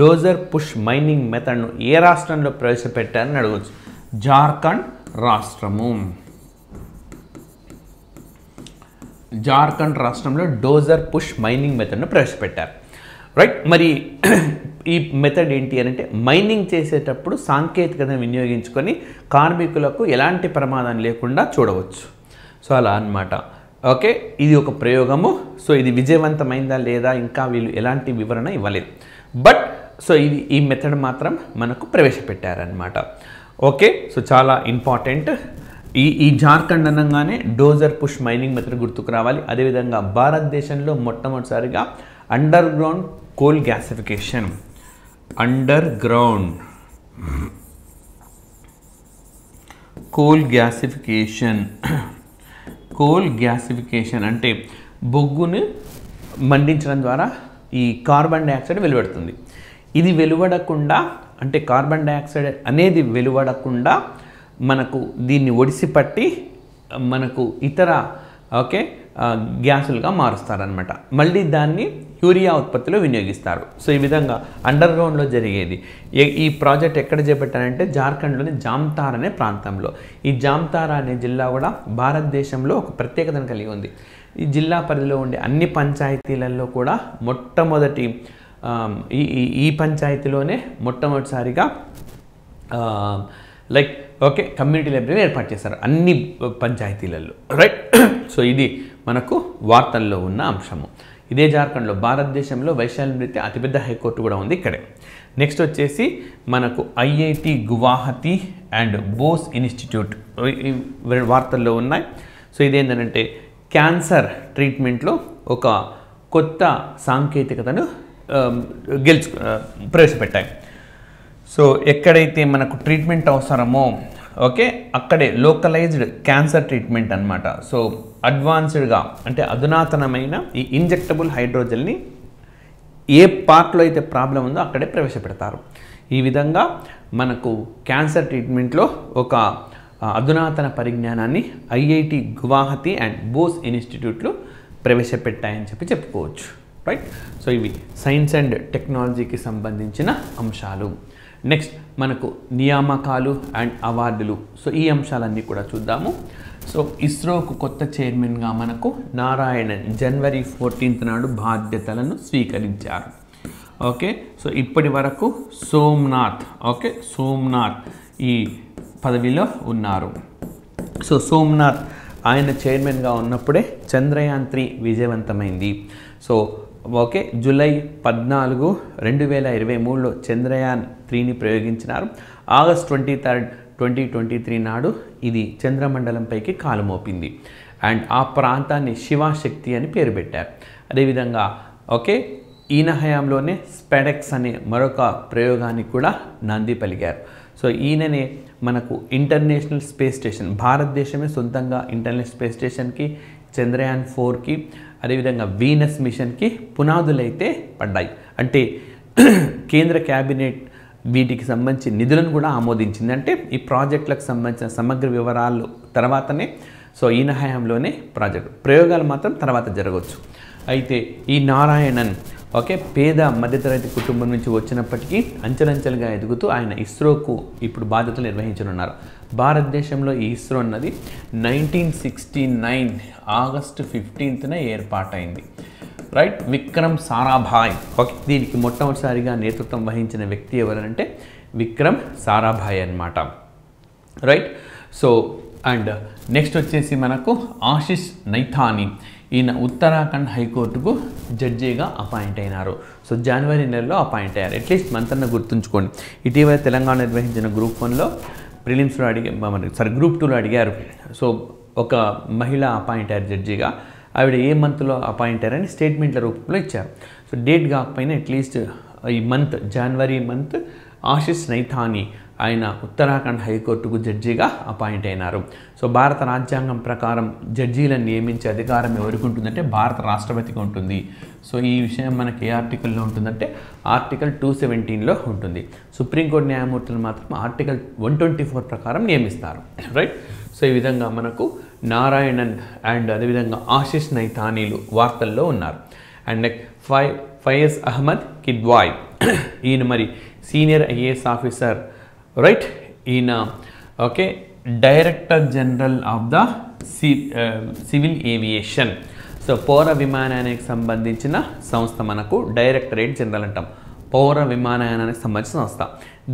Dozer push mining మెథడ్ను ఏ రాష్ట్రంలో ప్రవేశపెట్టారని అడగవచ్చు. జార్ఖండ్ రాష్ట్రము. జార్ఖండ్ రాష్ట్రంలో డోజర్ పుష్ మైనింగ్ మెథడ్ను ప్రవేశపెట్టారు. రైట్. మరి ఈ మెథడ్ ఏంటి అని అంటే మైనింగ్ చేసేటప్పుడు సాంకేతికతను వినియోగించుకొని కార్మికులకు ఎలాంటి ప్రమాదం లేకుండా చూడవచ్చు. సో అలా అన్నమాట. ఓకే, ఇది ఒక ప్రయోగము. సో ఇది విజయవంతమైందా లేదా ఇంకా వీళ్ళు ఎలాంటి వివరణ ఇవ్వలేదు. బట్ సో ఇది ఈ మెథడ్ మాత్రం మనకు ప్రవేశపెట్టారనమాట. ఓకే, సో చాలా ఇంపార్టెంట్. ఈ జార్ఖండ్ అనగానే డోజర్ పుష్ మైనింగ్ మెథడ్ గుర్తుకు రావాలి. అదేవిధంగా భారతదేశంలో మొట్టమొదటిసారిగా under ground coal gasification. Under ground coal gasification. Coal gasification అంటే బొగ్గును మండించడం ద్వారా ఈ కార్బన్ డైఆక్సైడ్ వెలువడుతుంది. ఇది వెలువడకుండా అంటే కార్బన్ డైఆక్సైడ్ అనేది వెలువడకుండా మనకు దీన్ని ఒడిసిపట్టి మనకు ఇతర ఓకే గ్యాసులుగా మారుస్తారనమాట. మళ్ళీ దాన్ని యూరియా ఉత్పత్తిలో వినియోగిస్తారు. సో ఈ విధంగా అండర్ గ్రౌండ్లో జరిగేది. ఈ ప్రాజెక్ట్ ఎక్కడ చేపట్టారంటే జార్ఖండ్లోని జామ్తారా అనే ప్రాంతంలో. ఈ జామ్తారా అనే జిల్లా కూడా భారతదేశంలో ఒక ప్రత్యేకతను కలిగి ఉంది. ఈ జిల్లా పరిధిలో ఉండే అన్ని పంచాయతీలలో కూడా మొట్టమొదటి ఈ పంచాయతీలోనే మొట్టమొదటిసారిగా లైక్ ఓకే కమ్యూనిటీ లైబ్రరీ ఏర్పాటు చేశారు అన్ని పంచాయతీలలో. రైట్. సో ఇది మనకు వార్తల్లో ఉన్న అంశము. ఇదే జార్ఖండ్లో భారతదేశంలో వైశాల్యం అతిపెద్ద హైకోర్టు కూడా ఉంది ఇక్కడే. నెక్స్ట్ వచ్చేసి మనకు IIT Guwahati and Bose Institute వార్తల్లో ఉన్నాయి. సో ఇదేంటంటే క్యాన్సర్ ట్రీట్మెంట్లో ఒక కొత్త సాంకేతికతను ప్రవేశపెట్టాయి. సో ఎక్కడైతే మనకు ట్రీట్మెంట్ అవసరమో ఓకే అక్కడే లోకలైజ్డ్ క్యాన్సర్ ట్రీట్మెంట్ అనమాట. సో అడ్వాన్స్డ్గా అంటే అధునాతనమైన ఈ ఇంజెక్టబుల్ హైడ్రోజెల్ని ఏ పార్ట్లో అయితే ప్రాబ్లం ఉందో అక్కడే ప్రవేశపెడతారు. ఈ విధంగా మనకు క్యాన్సర్ ట్రీట్మెంట్లో ఒక అధునాతన పరిజ్ఞానాన్ని IIT గువాహతి అండ్ బోస్ ఇన్స్టిట్యూట్లు ప్రవేశపెట్టాయని చెప్పుకోవచ్చు. రైట్. సో ఇవి సైన్స్ అండ్ టెక్నాలజీకి సంబంధించిన అంశాలు. నెక్స్ట్ మనకు నియామకాలు అండ్ అవార్డులు. సో ఈ అంశాలన్నీ కూడా చూద్దాము. సో ఇస్రోకు కొత్త చైర్మన్గా మనకు నారాయణన్ January 14th నాడు బాధ్యతలను స్వీకరించారు. ఓకే. సో ఇప్పటి వరకు సోమనాథ్ సోమనాథ్ ఈ పదవిలో ఉన్నారు. సో సోమనాథ్ ఆయన చైర్మన్గా ఉన్నప్పుడే చంద్రయాన్ 3 విజయవంతమైంది. సో ఓకే July 14, 2023లో చంద్రయాన్ 3ని ప్రయోగించినారు. August 23, 2023 నాడు ఇది చంద్రమండలంపైకి కాలు మోపింది అండ్ ఆ ప్రాంతాన్ని శివశక్తి అని పేరు పెట్టారు. అదేవిధంగా ఓకే ఈయన హయాంలోనే స్పెడెక్స్ అనే మరొక ప్రయోగానికి కూడా నాంది పలికారు. సో ఈయననే మనకు ఇంటర్నేషనల్ స్పేస్ స్టేషన్ భారతదేశమే సొంతంగా ఇంటర్నేషనల్ స్పేస్ స్టేషన్కి చంద్రయాన్ 4కి అదేవిధంగా వీనస్ మిషన్కి పునాదులైతే పడ్డాయి. అంటే కేంద్ర క్యాబినెట్ వీటికి సంబంధించి నిధులను కూడా ఆమోదించింది. అంటే ఈ ప్రాజెక్టులకు సంబంధించిన సమగ్ర వివరాలు తర్వాతనే సో ఈయన హయాంలోనే ప్రయోగాలు మాత్రం తర్వాత జరగవచ్చు. అయితే ఈ నారాయణన్ ఓకే పేద మధ్యతరగతి కుటుంబం నుంచి వచ్చినప్పటికీ అంచెలంచెలుగా ఎదుగుతూ ఆయన ఇస్రోకు ఇప్పుడు బాధ్యతలు నిర్వహించనున్నారు. భారతదేశంలో ఈ ఇస్రో అన్నది 1969 August 15న ఏర్పాటైంది. రైట్. విక్రమ్ సారాభాయ్ ఓకే దీనికి మొట్టమొదటిసారిగా నేతృత్వం వహించిన వ్యక్తి ఎవరంటే విక్రమ్ సారాభాయ్ అన్నమాట. రైట్. సో అండ్ నెక్స్ట్ వచ్చేసి మనకు ఆశిష్ నైథానీ, ఈయన ఉత్తరాఖండ్ హైకోర్టుకు జడ్జిగా అపాయింట్ అయినారు. సో జనవరి నెలలో అపాయింట్ అయ్యారు. అట్లీస్ట్ మంత్ అన్న గుర్తుంచుకోండి. ఇటీవల తెలంగాణ నిర్వహించిన గ్రూప్ 1లో ప్రిలిమ్స్లో గ్రూప్ 2లో అడిగారు. సో ఒక మహిళ అపాయింట్ అయ్యారు జడ్జిగా. ఆవిడ ఏ మంత్లో అపాయింట్ అయ్యారని స్టేట్మెంట్ల రూపంలో ఇచ్చారు. సో డేట్ కాకపోయినా అట్లీస్ట్ ఈ మంత్ జనవరి మంత్ ఆశిష్ నైథానీ ఆయన ఉత్తరాఖండ్ హైకోర్టుకు జడ్జిగా అపాయింట్ అయినారు. సో భారత రాజ్యాంగం ప్రకారం జడ్జీలను నియమించే అధికారం ఎవరికి ఉంటుందంటే భారత రాష్ట్రపతికి ఉంటుంది. సో ఈ విషయం మనకి ఏ ఆర్టికల్లో ఉంటుందంటే ఆర్టికల్ 217లో ఉంటుంది. సుప్రీంకోర్టు న్యాయమూర్తులు మాత్రం ఆర్టికల్ 124 ప్రకారం నియమిస్తారు. రైట్. సో ఈ విధంగా మనకు నారాయణన్ అండ్ అదేవిధంగా ఆశిష్ నైథానీలు వార్తల్లో ఉన్నారు. అండ్ నెక్స్ట్ ఫయజ్ అహ్మద్ కిద్వాయ్, ఈయన మరి సీనియర్ ఐఏఎస్ ఆఫీసర్. రైట్. ఈయన okay director general of the civil aviation. So పౌర విమానయానానికి సంబంధించిన సంస్థ మనకు డైరెక్టరేట్ జనరల్ అంటాం. పౌర విమానయానానికి సంబంధించిన సంస్థ.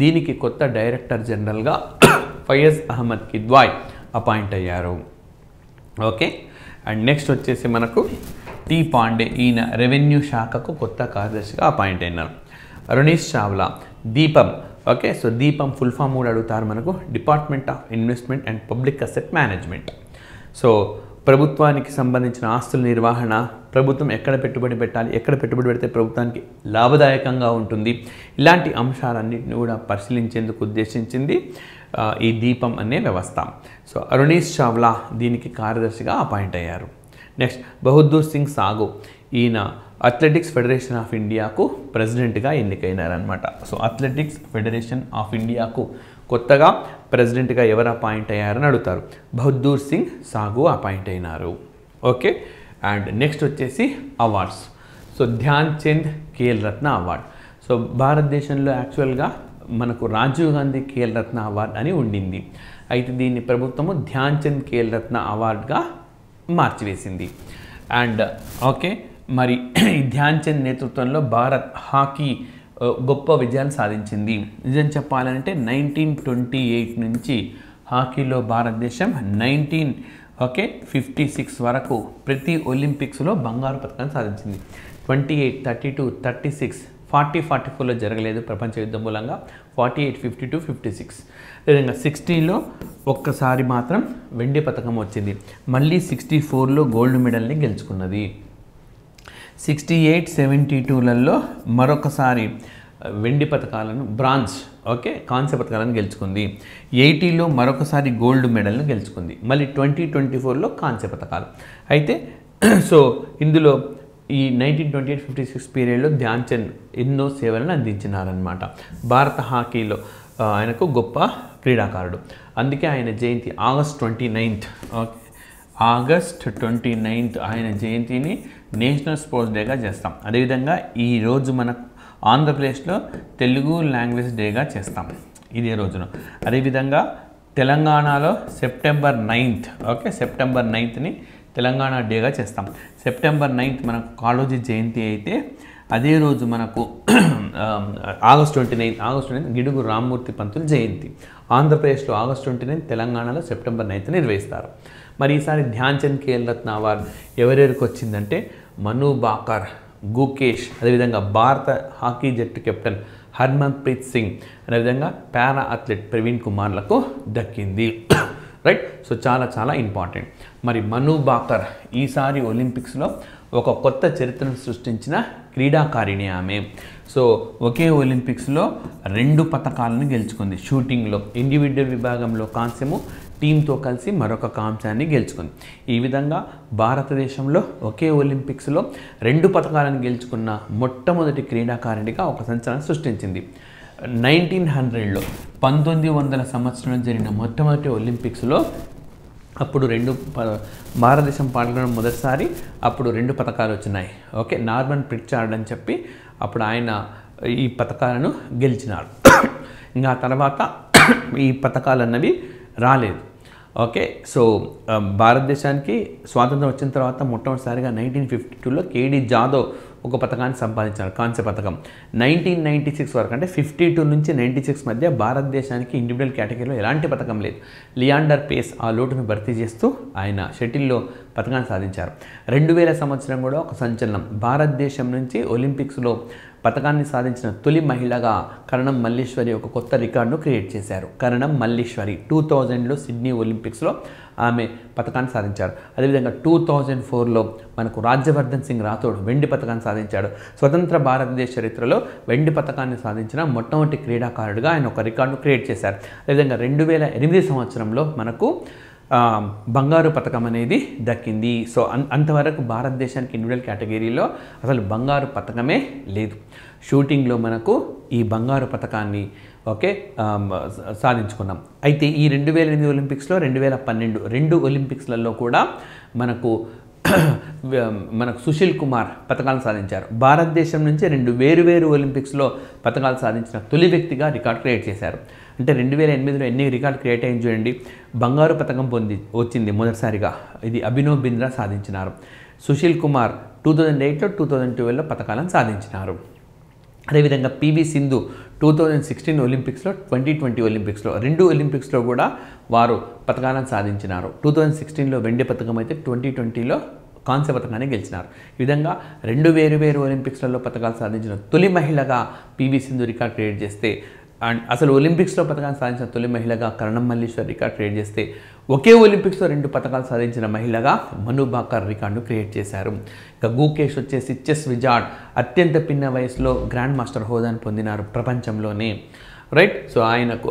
దీనికి కొత్త డైరెక్టర్ జనరల్గా ఫయజ్ అహ్మద్ కిద్వాయ్ అపాయింట్ అయ్యారు. ఓకే. అండ్ నెక్స్ట్ వచ్చేసి మనకు టీ పాండే, ఈయన రెవెన్యూ శాఖకు కొత్త కార్యదర్శిగా అపాయింట్ అయినారు. రణీష్ చావ్లా, దీపం. ఓకే. సో దీపం ఫుల్ ఫామ్ కూడా అడుగుతారు మనకు, department of investment and public asset management. So ప్రభుత్వానికి సంబంధించిన ఆస్తుల నిర్వహణ, ప్రభుత్వం ఎక్కడ పెట్టుబడి పెట్టాలి, ఎక్కడ పెట్టుబడి పెడితే ప్రభుత్వానికి లాభదాయకంగా ఉంటుంది, ఇలాంటి అంశాలన్నింటినీ కూడా పరిశీలించేందుకు ఉద్దేశించింది ఈ దీపం అనే వ్యవస్థ. సో రణీష్ చావ్లా దీనికి కార్యదర్శిగా అపాయింట్ అయ్యారు. నెక్స్ట్ బహదూర్ సింగ్ సాగు, ఈయన అథ్లెటిక్స్ ఫెడరేషన్ ఆఫ్ ఇండియాకు ప్రెసిడెంట్గా ఎన్నికైనారనమాట. సో అథ్లెటిక్స్ ఫెడరేషన్ ఆఫ్ ఇండియాకు కొత్తగా ప్రెసిడెంట్గా ఎవరు అపాయింట్ అయ్యారని అడుగుతారు. బహదూర్ సింగ్ సాగు అపాయింట్ అయినారు. ఓకే. అండ్ నెక్స్ట్ వచ్చేసి awards. So Dhyan Chand Khel Ratna award. So భారతదేశంలో యాక్చువల్గా మనకు రాజీవ్ గాంధీ ఖేల్ రత్న అవార్డ్ అని ఉండింది. అయితే దీన్ని ప్రభుత్వము ధ్యాన్ చంద్ ఖేల్ రత్న అవార్డ్గా మార్చివేసింది. అండ్ ఓకే మరి ధ్యాన్ చంద్ నేతృత్వంలో భారత్ హాకీ గొప్ప విజయాన్ని సాధించింది. నిజం చెప్పాలంటే 1928 నుంచి హాకీలో భారతదేశం 1956 వరకు ప్రతి ఒలింపిక్స్లో బంగారు పథకాన్ని సాధించింది. 28, 32, 36, 40, 44లో జరగలేదు ప్రపంచ యుద్ధం మూలంగా. 48, 52, 56. అదేవిధంగా 60లో ఒక్కసారి మాత్రం వెండి పథకం వచ్చింది. మళ్ళీ 64లో గోల్డ్ మెడల్ని గెలుచుకున్నది. 68, 72లలో మరొకసారి వెండి పథకాలను బ్రాంజ్ కాంస్య పథకాలను గెలుచుకుంది. 80లో మరొకసారి గోల్డ్ మెడల్ను గెలుచుకుంది. మళ్ళీ 2024లో కాంస్య పథకాలు. అయితే సో ఇందులో ఈ 1928-56 పీరియడ్లో ధ్యాన్ చంద్ ఎన్నో సేవలను అందించినారనమాట. భారత హాకీలో ఆయనకు గొప్ప క్రీడాకారుడు. అందుకే ఆయన జయంతి ఆగస్ట్ 29th. ఆగస్ట్ 29th ఆయన జయంతిని నేషనల్ స్పోర్ట్స్ డేగా చేస్తాం. అదేవిధంగా ఈరోజు మన ఆంధ్రప్రదేశ్లో తెలుగు లాంగ్వేజ్ డేగా చేస్తాం ఇదే రోజున. అదేవిధంగా తెలంగాణలో September 9th. September 9th Telangana డేగా చేస్తాం. సెప్టెంబర్ 9th మనకు కాళోజీ జయంతి అయితే అదే రోజు మనకు ఆగస్ట్ 29 గిడుగు రామ్మూర్తి పంతులు జయంతి. ఆంధ్రప్రదేశ్లో ఆగస్ట్ 29, తెలంగాణలో సెప్టెంబర్ 9th నిర్వహిస్తారు. మరి ఈసారి ధ్యాన్ చంద్ ఖేల్ రత్న అవార్డు ఎవరెవరికి వచ్చిందంటే మను బాకర్, గుకేష్, అదేవిధంగా భారత హాకీ జట్టు కెప్టెన్ హర్మన్ప్రీత్ సింగ్, అదేవిధంగా పారా అథ్లెట్ ప్రవీణ్ కుమార్లకు దక్కింది. రైట్. సో చాలా చాలా ఇంపార్టెంట్. మరి మను బాకర్ ఈసారి ఒలింపిక్స్లో ఒక కొత్త చరిత్రను సృష్టించిన క్రీడాకారిణి ఆమె. సో ఒకే ఒలింపిక్స్లో 2 పతకాలను గెలుచుకుంది. షూటింగ్లో ఇండివిజువల్ విభాగంలో కాంస్యము, టీంతో కలిసి మరొక కాంస్యాన్ని గెలుచుకుంది. ఈ విధంగా భారతదేశంలో ఒకే ఒలింపిక్స్లో 2 పతకాలను గెలుచుకున్న మొట్టమొదటి క్రీడాకారిణిగా ఒక సంచలనం సృష్టించింది. 1900లో 1900 సంవత్సరంలో జరిగిన మొట్టమొదటి ఒలింపిక్స్లో అప్పుడు భారతదేశం పాల్గొనడం మొదటిసారి. అప్పుడు 2 పతకాలు వచ్చినాయి. నార్మన్ ప్రిట్చార్డ్ అని చెప్పి అప్పుడు ఆయన ఈ పతకాలను గెలిచినాడు. ఇంకా తర్వాత ఈ పతకాలు అన్నవి రాలేదు. సో భారతదేశానికి స్వాతంత్రం వచ్చిన తర్వాత మొట్టమొదటిసారిగా 1952లో కేడి జాదవ్ ఒక పథకాన్ని సంపాదించారు, కాంస్య పథకం. 1996 వరకు అంటే 52 నుంచి 96 మధ్య భారతదేశానికి ఇండివిజువల్ కేటగిరీలో ఎలాంటి పథకం లేదు. లియాండర్ పేస్ ఆ లోటును భర్తీ చేస్తూ ఆయన షటిల్లో పథకాన్ని సాధించారు. 2000 సంవత్సరం కూడా ఒక సంచలనం. భారతదేశం నుంచి ఒలింపిక్స్లో పథకాన్ని సాధించిన తొలి మహిళగా కరణం మల్లీశ్వరి ఒక కొత్త రికార్డును క్రియేట్ చేశారు. కరణం మల్లీశ్వరి 2000లో సిడ్నీ ఒలింపిక్స్లో ఆమె పథకాన్ని సాధించారు. అదేవిధంగా 2004లో మనకు రాజ్యవర్ధన్ సింగ్ రాథోడ్ వెండి పథకాన్ని సాధించాడు. స్వతంత్ర భారతదేశ చరిత్రలో వెండి పథకాన్ని సాధించిన మొట్టమొదటి క్రీడాకారుడిగా ఆయన ఒక రికార్డును క్రియేట్ చేశారు. అదేవిధంగా 2008 సంవత్సరంలో మనకు బంగారు పథకం అనేది దక్కింది. సో అంతవరకు భారతదేశానికి ఇండివిజువల్ కేటగిరీలో అసలు బంగారు పథకమే లేదు. షూటింగ్లో మనకు ఈ బంగారు పథకాన్ని సాధించుకున్నాం. అయితే ఈ 2008 ఒలింపిక్స్లో 2012 రెండు ఒలింపిక్స్లలో కూడా మనకు సుశీల్ కుమార్ పథకాలు సాధించారు. భారతదేశం నుంచి 2 వేరు ఒలింపిక్స్లో పథకాలు సాధించిన తొలి వ్యక్తిగా రికార్డ్ క్రియేట్ చేశారు. అంటే 2008లో ఎన్ని రికార్డు క్రియేట్ అయింది చూడండి. బంగారు పథకం వచ్చింది మొదటిసారిగా, ఇది అభినవ్ బింద్రా సాధించినారు. సుశీల్ కుమార్ 2008లో 2012లో పథకాలను సాధించినారు. అదేవిధంగా పివి సింధు 2016 ఒలింపిక్స్లో 2020 ఒలింపిక్స్లో రెండు ఒలింపిక్స్లో కూడా వారు పథకాలను సాధించినారు. 2016లో వెండి పథకం అయితే 2020లో కాంస్య పథకాన్ని గెలిచినారు. ఈ విధంగా 2 వేరు ఒలింపిక్స్లలో పథకాలు సాధించిన తొలి మహిళగా పివి సింధు రికార్డ్ క్రియేట్ చేస్తే, అండ్ అసలు ఒలింపిక్స్లో పథకాలు సాధించిన తొలి మహిళగా కరణం మల్లీశ్వర్ రికార్డ్ క్రియేట్ చేస్తే, ఒకే ఒలింపిక్స్లో 2 పథకాలు సాధించిన మహిళగా మను భాకర్ రికార్డును క్రియేట్ చేశారు. ఇక గుకేష్ వచ్చేసి చెస్ విజార్డ్, అత్యంత పిన్న వయసులో గ్రాండ్ మాస్టర్ హోదాను పొందినారు ప్రపంచంలోనే, రైట్. సో ఆయనకు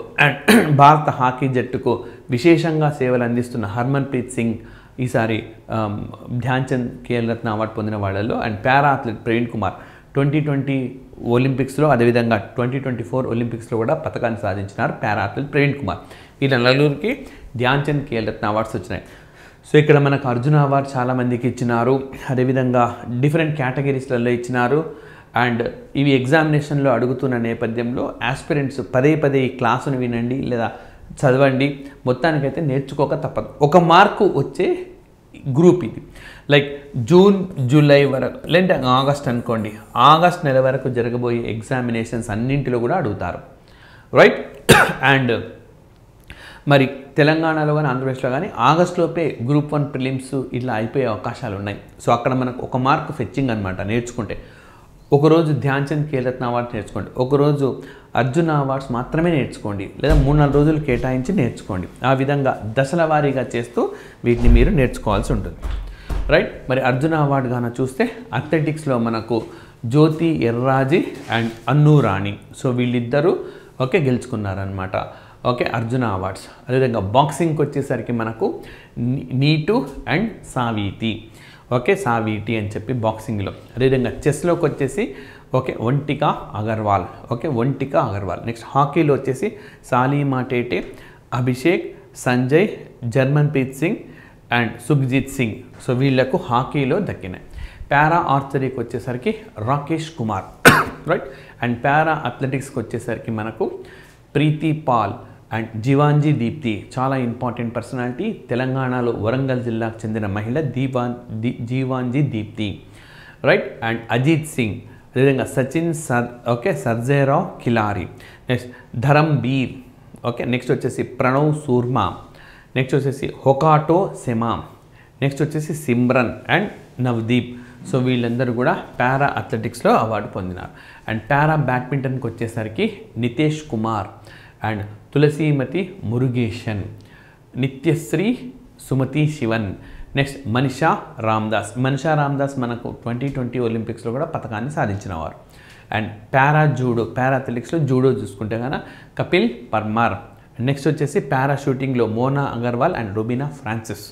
భారత హాకీ జట్టుకు విశేషంగా సేవలు అందిస్తున్న హర్మన్ ప్రీత్ సింగ్ ఈసారి ధ్యాన్ చంద్ ఖేల్ రత్న అవార్డు పొందిన వాళ్ళలో. And para athlete Praveen Kumar 2020 ఒలింపిక్స్లో, అదేవిధంగా 2024 ఒలింపిక్స్లో కూడా పథకాన్ని సాధించినారు పారా అథ్లెట్ ప్రవీణ్ కుమార్. వీళ్ళ నలుగురికి ధ్యాన్ చంద్ ఖేల్ రత్న అవార్డ్స్ వచ్చినాయి. సో ఇక్కడ మనకు అర్జున అవార్డు చాలామందికి ఇచ్చినారు, అదేవిధంగా డిఫరెంట్ కేటగిరీస్లలో ఇచ్చినారు. అండ్ ఇవి ఎగ్జామినేషన్లో అడుగుతున్న నేపథ్యంలో ఆస్పిరెంట్స్ పదే ఈ క్లాసును వినండి లేదా చదవండి, మొత్తానికైతే నేర్చుకోక తప్పదు. 1 మార్కు వచ్చే గ్రూప్ ఇది. లైక్ జూన్ జూలై వరకు లేదంటే ఆగస్ట్ అనుకోండి, ఆగస్ట్ నెల వరకు జరగబోయే ఎగ్జామినేషన్స్ అన్నింటిలో కూడా అడుగుతారు, రైట్. అండ్ మరి తెలంగాణలో కానీ ఆంధ్రప్రదేశ్లో కానీ ఆగస్టులోపే గ్రూప్ 1 ప్రిలిమ్స్ ఇట్లా అయిపోయే అవకాశాలు ఉన్నాయి. సో అక్కడ మనకు 1 మార్కు ఫెచ్చింగ్ అనమాట నేర్చుకుంటే. ఒకరోజు ధ్యాన్ చంద్ ఖేల్ రత్న అవార్డ్స్ నేర్చుకోండి, ఒకరోజు అర్జున అవార్డ్స్ మాత్రమే నేర్చుకోండి, లేదా 3-4 రోజులు కేటాయించి నేర్చుకోండి. ఆ విధంగా దశల వారీగా చేస్తూ వీటిని మీరు నేర్చుకోవాల్సి ఉంటుంది, రైట్. మరి అర్జున అవార్డు గాన చూస్తే అథ్లెటిక్స్లో మనకు జ్యోతి Yarraji and Annu Rani, so వీళ్ళిద్దరూ గెలుచుకున్నారనమాట అర్జున అవార్డ్స్. అదేవిధంగా బాక్సింగ్కి వచ్చేసరికి మనకు నీటు అండ్ సావీతి, సావీటి అని చెప్పి బాక్సింగ్లో. అదేవిధంగా చెస్లోకి వచ్చేసి ఒంటికా అగర్వాల్, ఒంటికా అగర్వాల్. నెక్స్ట్ హాకీలో వచ్చేసి Salima Tete, Abhishek, Sanjay, Jarmanpreet Singh and Sukhjeet Singh, so వీళ్లకు హాకీలో దక్కినాయి. పారా ఆర్చరీకి వచ్చేసరికి Rakesh Kumar, right. And para అథ్లెటిక్స్కి వచ్చేసరికి మనకు ప్రీతి పాల్ అండ్ జీవాంజీ దీప్తి, చాలా ఇంపార్టెంట్ పర్సనాలిటీ, తెలంగాణలో వరంగల్ జిల్లాకు చెందిన మహిళ జీవాంజీ దీప్తి, రైట్. అండ్ అజిత్ సింగ్, అదేవిధంగా సచిన్ సర్జేరావ్ కిలారి, నెక్స్ట్ ధరంబీర్, నెక్స్ట్ వచ్చేసి ప్రణవ్ సూర్మా, నెక్స్ట్ వచ్చేసి హొకాటో సెమా, నెక్స్ట్ వచ్చేసి సిమ్రన్ అండ్ నవదీప్. సో వీళ్ళందరూ కూడా పారా అథ్లెటిక్స్లో అవార్డు పొందినారు. అండ్ పారా బ్యాడ్మింటన్కి వచ్చేసరికి నితేష్ కుమార్ అండ్ తులసీమతి మురుగేషన్, నిత్యశ్రీ సుమతి శివన్, నెక్స్ట్ మనీషా రామ్దాస్ మనకు 2020 ఒలింపిక్స్లో కూడా పథకాన్ని సాధించినవారు. అండ్ పారా అథ్లెటిక్స్లో జూడో చూసుకుంటే కనుక కపిల్ పర్మార్. నెక్స్ట్ వచ్చేసి పారా షూటింగ్లో Mona Agarwal and Rubina Francis.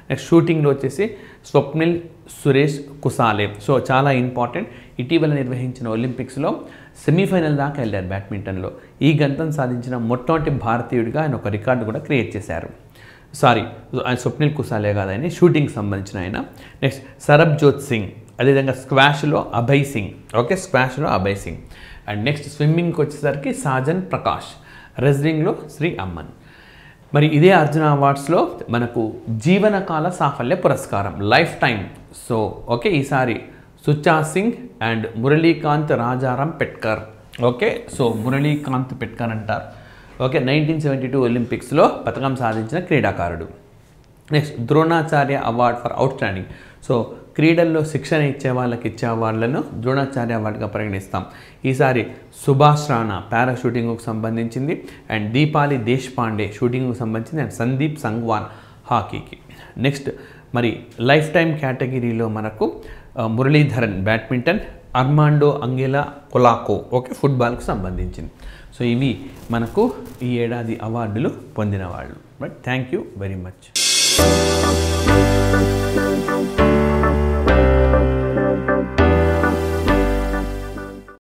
Next షూటింగ్లో వచ్చేసి స్వప్నిల్ సురేష్ కుసాలే. సో చాలా ఇంపార్టెంట్, ఇటీవల నిర్వహించిన ఒలింపిక్స్లో సెమీఫైనల్ దాకా వెళ్ళారు బ్యాడ్మింటన్లో. ఈ గంతం సాధించిన మొట్టమొదటి భారతీయుడిగా ఆయన ఒక రికార్డు కూడా క్రియేట్ చేశారు. ఆయన స్వప్నిల్ కుసాలే కాదు, ఆయన షూటింగ్కి సంబంధించిన ఆయన. నెక్స్ట్ సరబ్జోత్ సింగ్, అదేవిధంగా స్క్వాష్లో అభయ్ సింగ్, అండ్ నెక్స్ట్ స్విమ్మింగ్కి వచ్చేసరికి సాజన్ ప్రకాష్, రెజ్లింగ్లో శ్రీ అమ్మన్. మరి ఇదే అర్జున అవార్డ్స్లో మనకు జీవనకాల సాఫల్య పురస్కారం లైఫ్ టైం. సో ఈసారి Sucha Singh and Murlikant Rajaram Petkar. Okay, so Murlikant Petkar అంటారు. ఓకే, 1972 ఒలింపిక్స్లో పథకం సాధించిన క్రీడాకారుడు. Next Dronacharya award for outstanding. So క్రీడల్లో శిక్షణ ఇచ్చే వాళ్ళకి ఇచ్చే అవార్డులను ద్రోణాచార్య అవార్డుగా పరిగణిస్తాం. ఈసారి సుభాష్ రాణా పారాషూటింగ్కు సంబంధించింది, అండ్ దీపాలి దేశ్పాండే షూటింగ్కు సంబంధించింది, అండ్ సందీప్ సంగ్వాన్ హాకీకి. నెక్స్ట్ మరి లైఫ్ టైం కేటగిరీలో మనకు మురళీధరన్ బ్యాడ్మింటన్, అర్మాండో అంగెలా కొలాకో ఓకే ఫుట్బాల్కు సంబంధించింది. సో ఇవి మనకు ఈ ఏడాది అవార్డులు పొందిన వాళ్ళు. But thank you very much.